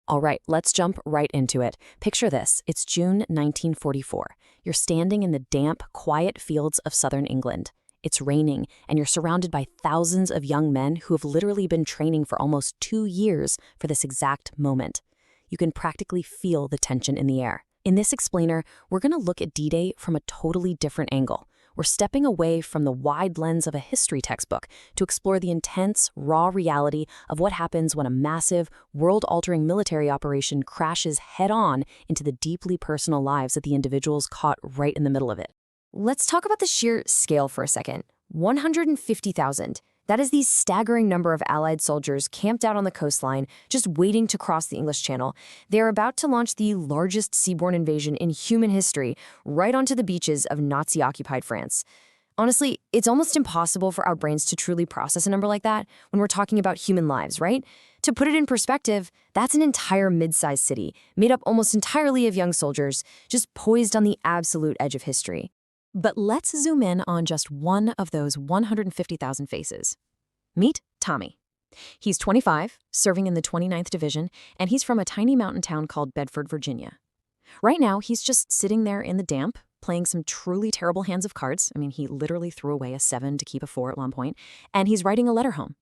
All right, let's jump right into it. Picture this. It's June 1944. You're standing in the damp, quiet fields of southern England. It's raining, and you're surrounded by thousands of young men who have literally been training for almost 2 years for this exact moment. You can practically feel the tension in the air. In this explainer, we're going to look at D-Day from a totally different angle. We're stepping away from the wide lens of a history textbook to explore the intense, raw reality of what happens when a massive, world-altering military operation crashes head-on into the deeply personal lives of the individuals caught right in the middle of it. Let's talk about the sheer scale for a second. 150,000. That is the staggering number of Allied soldiers camped out on the coastline, just waiting to cross the English Channel. They're about to launch the largest seaborne invasion in human history, right onto the beaches of Nazi-occupied France. Honestly, it's almost impossible for our brains to truly process a number like that when we're talking about human lives, right? To put it in perspective, that's an entire mid-sized city, made up almost entirely of young soldiers, just poised on the absolute edge of history. But let's zoom in on just one of those 150,000 faces. Meet Tommy. He's 25, serving in the 29th Division, and he's from a tiny mountain town called Bedford, Virginia. Right now, he's just sitting there in the damp, playing some truly terrible hands of cards. I mean, he literally threw away a 7 to keep a 4 at one point, and he's writing a letter home.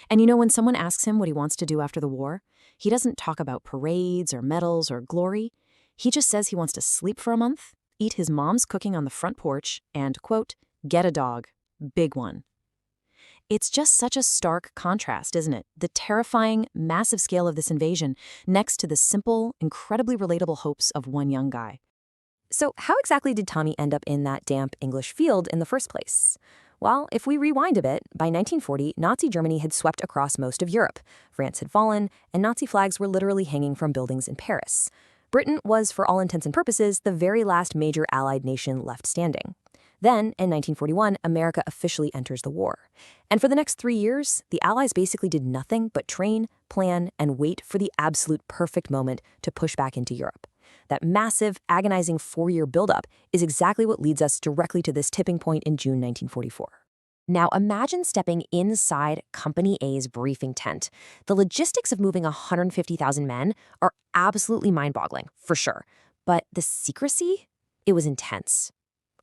And you know, when someone asks him what he wants to do after the war, he doesn't talk about parades or medals or glory. He just says he wants to sleep for a month, eat his mom's cooking on the front porch, and, quote, get a dog. Big one. It's just such a stark contrast, isn't it? The terrifying, massive scale of this invasion next to the simple, incredibly relatable hopes of one young guy. So how exactly did Tommy end up in that damp English field in the first place? Well, if we rewind a bit, by 1940, Nazi Germany had swept across most of Europe. France had fallen, and Nazi flags were literally hanging from buildings in Paris. Britain was, for all intents and purposes, the very last major Allied nation left standing. Then, in 1941, America officially enters the war. And for the next 3 years, the Allies basically did nothing but train, plan, and wait for the absolute perfect moment to push back into Europe. That massive, agonizing 4-year buildup is exactly what leads us directly to this tipping point in June 1944. Now imagine stepping inside Company A's briefing tent. The logistics of moving 150,000 men are absolutely mind-boggling, for sure. But the secrecy? It was intense,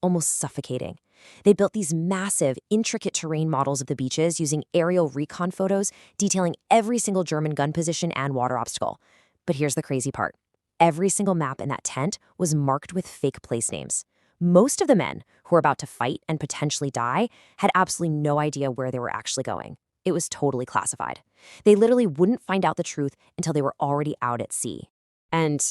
almost suffocating. They built these massive, intricate terrain models of the beaches using aerial recon photos detailing every single German gun position and water obstacle. But here's the crazy part. Every single map in that tent was marked with fake place names. Most of the men who were about to fight and potentially die had absolutely no idea where they were actually going. It was totally classified. They literally wouldn't find out the truth until they were already out at sea. And,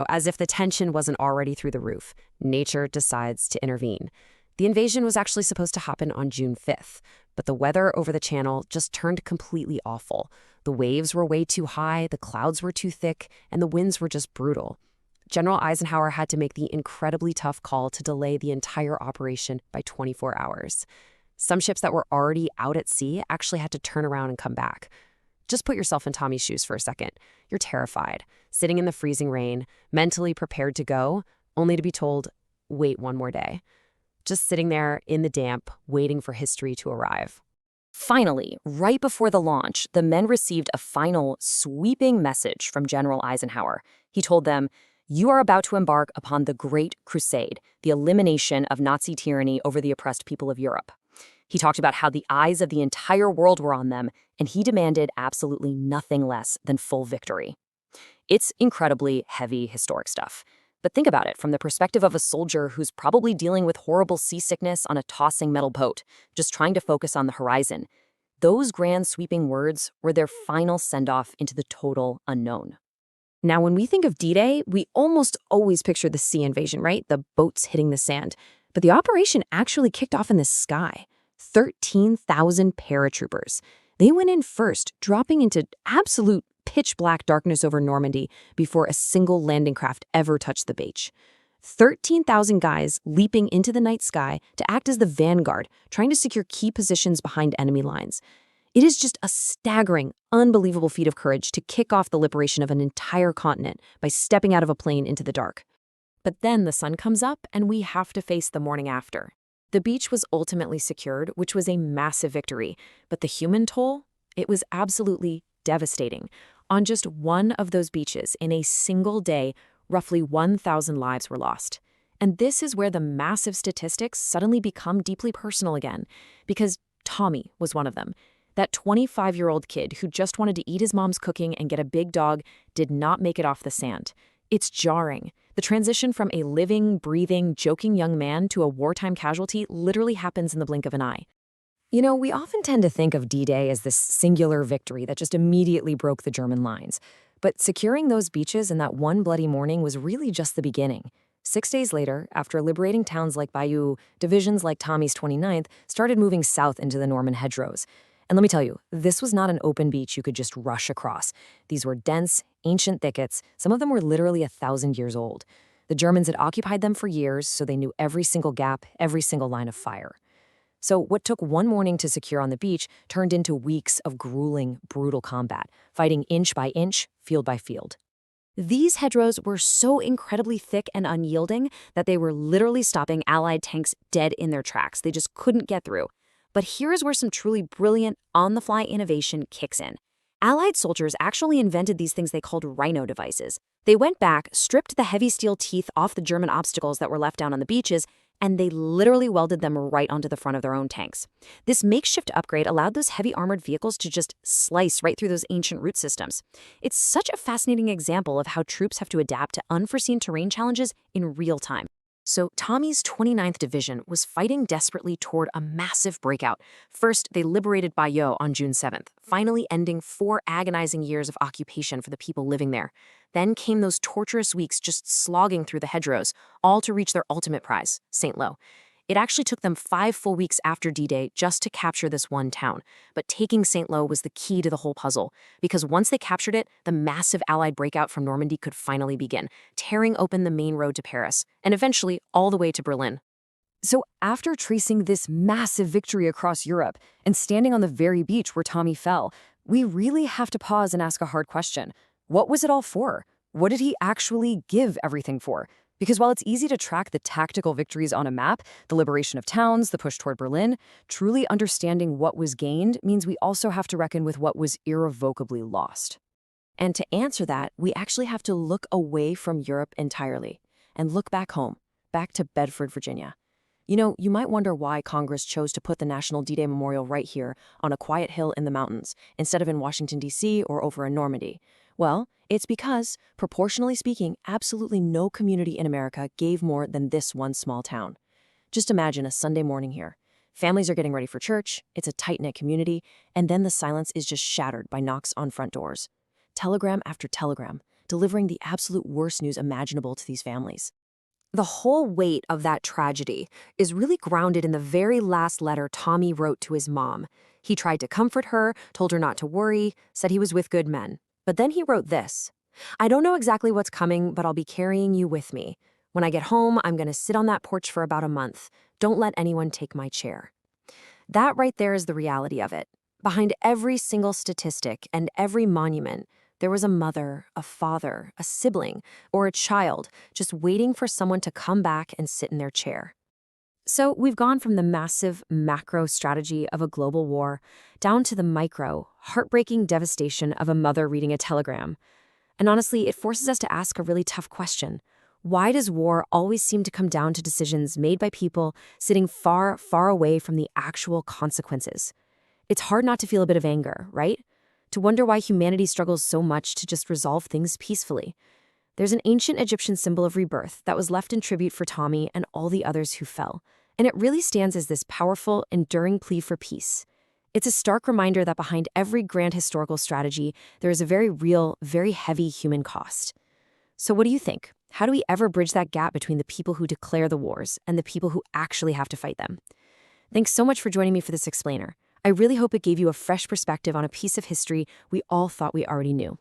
as if the tension wasn't already through the roof, nature decides to intervene. The invasion was actually supposed to happen on June 5th, but the weather over the channel just turned completely awful. The waves were way too high, the clouds were too thick, and the winds were just brutal. General Eisenhower had to make the incredibly tough call to delay the entire operation by 24 hours. Some ships that were already out at sea actually had to turn around and come back. Just put yourself in Tommy's shoes for a second. You're terrified, sitting in the freezing rain, mentally prepared to go, only to be told, wait one more day. Just sitting there in the damp, waiting for history to arrive. Finally, right before the launch, the men received a final, sweeping message from General Eisenhower. He told them, "You are about to embark upon the Great Crusade, the elimination of Nazi tyranny over the oppressed people of Europe." He talked about how the eyes of the entire world were on them, and he demanded absolutely nothing less than full victory. It's incredibly heavy, historic stuff. But think about it from the perspective of a soldier who's probably dealing with horrible seasickness on a tossing metal boat, just trying to focus on the horizon. Those grand sweeping words were their final send-off into the total unknown. Now, when we think of D-Day, we almost always picture the sea invasion, right? The boats hitting the sand. But the operation actually kicked off in the sky. 13,000 paratroopers. They went in first, dropping into absolute pitch-black darkness over Normandy before a single landing craft ever touched the beach. 13,000 guys leaping into the night sky to act as the vanguard, trying to secure key positions behind enemy lines. It is just a staggering, unbelievable feat of courage to kick off the liberation of an entire continent by stepping out of a plane into the dark. But then the sun comes up and we have to face the morning after. The beach was ultimately secured, which was a massive victory, but the human toll? It was absolutely devastating. On just one of those beaches, in a single day, roughly 1,000 lives were lost. And this is where the massive statistics suddenly become deeply personal again, because Tommy was one of them. That 25-year-old kid who just wanted to eat his mom's cooking and get a big dog did not make it off the sand. It's jarring. The transition from a living, breathing, joking young man to a wartime casualty literally happens in the blink of an eye. You know, we often tend to think of D-Day as this singular victory that just immediately broke the German lines. But securing those beaches in that one bloody morning was really just the beginning. 6 days later, after liberating towns like Bayeux, divisions like Tommy's 29th started moving south into the Norman hedgerows. And let me tell you, this was not an open beach you could just rush across. These were dense, ancient thickets. Some of them were literally 1,000 years old. The Germans had occupied them for years, so they knew every single gap, every single line of fire. So what took one morning to secure on the beach turned into weeks of grueling, brutal combat, fighting inch by inch, field by field. These hedgerows were so incredibly thick and unyielding that they were literally stopping Allied tanks dead in their tracks. They just couldn't get through. But here's where some truly brilliant, on-the-fly innovation kicks in. Allied soldiers actually invented these things they called rhino devices. They went back, stripped the heavy steel teeth off the German obstacles that were left down on the beaches, and they literally welded them right onto the front of their own tanks. This makeshift upgrade allowed those heavy armored vehicles to just slice right through those ancient root systems. It's such a fascinating example of how troops have to adapt to unforeseen terrain challenges in real time. So Tommy's 29th Division was fighting desperately toward a massive breakout. First, they liberated Bayeux on June 7th, finally ending 4 agonizing years of occupation for the people living there. Then came those torturous weeks just slogging through the hedgerows, all to reach their ultimate prize, St. Lo. It actually took them 5 full weeks after D-Day just to capture this one town. But taking St. Lo was the key to the whole puzzle, because once they captured it, the massive Allied breakout from Normandy could finally begin, tearing open the main road to Paris, and eventually all the way to Berlin. So after tracing this massive victory across Europe and standing on the very beach where Tommy fell, we really have to pause and ask a hard question. What was it all for? What did he actually give everything for? Because while it's easy to track the tactical victories on a map, the liberation of towns, the push toward Berlin, truly understanding what was gained means we also have to reckon with what was irrevocably lost. And to answer that, we actually have to look away from Europe entirely and look back home, back to Bedford, Virginia. You know, you might wonder why Congress chose to put the National D-Day Memorial right here on a quiet hill in the mountains, instead of in Washington, D.C. or over in Normandy. Well, it's because, proportionally speaking, absolutely no community in America gave more than this one small town. Just imagine a Sunday morning here. Families are getting ready for church, it's a tight-knit community, and then the silence is just shattered by knocks on front doors. Telegram after telegram, delivering the absolute worst news imaginable to these families. The whole weight of that tragedy is really grounded in the very last letter Tommy wrote to his mom. He tried to comfort her, told her not to worry, said he was with good men. But then he wrote this: "I don't know exactly what's coming, but I'll be carrying you with me. When I get home, I'm going to sit on that porch for about a month. Don't let anyone take my chair." That right there is the reality of it. Behind every single statistic and every monument, there was a mother, a father, a sibling, or a child just waiting for someone to come back and sit in their chair. So we've gone from the massive macro strategy of a global war down to the micro, heartbreaking devastation of a mother reading a telegram. And honestly, it forces us to ask a really tough question. Why does war always seem to come down to decisions made by people sitting far, far away from the actual consequences? It's hard not to feel a bit of anger, right? To wonder why humanity struggles so much to just resolve things peacefully. There's an ancient Egyptian symbol of rebirth that was left in tribute for Tommy and all the others who fell. And it really stands as this powerful, enduring plea for peace. It's a stark reminder that behind every grand historical strategy, there is a very real, very heavy human cost. So what do you think? How do we ever bridge that gap between the people who declare the wars and the people who actually have to fight them? Thanks so much for joining me for this explainer. I really hope it gave you a fresh perspective on a piece of history we all thought we already knew.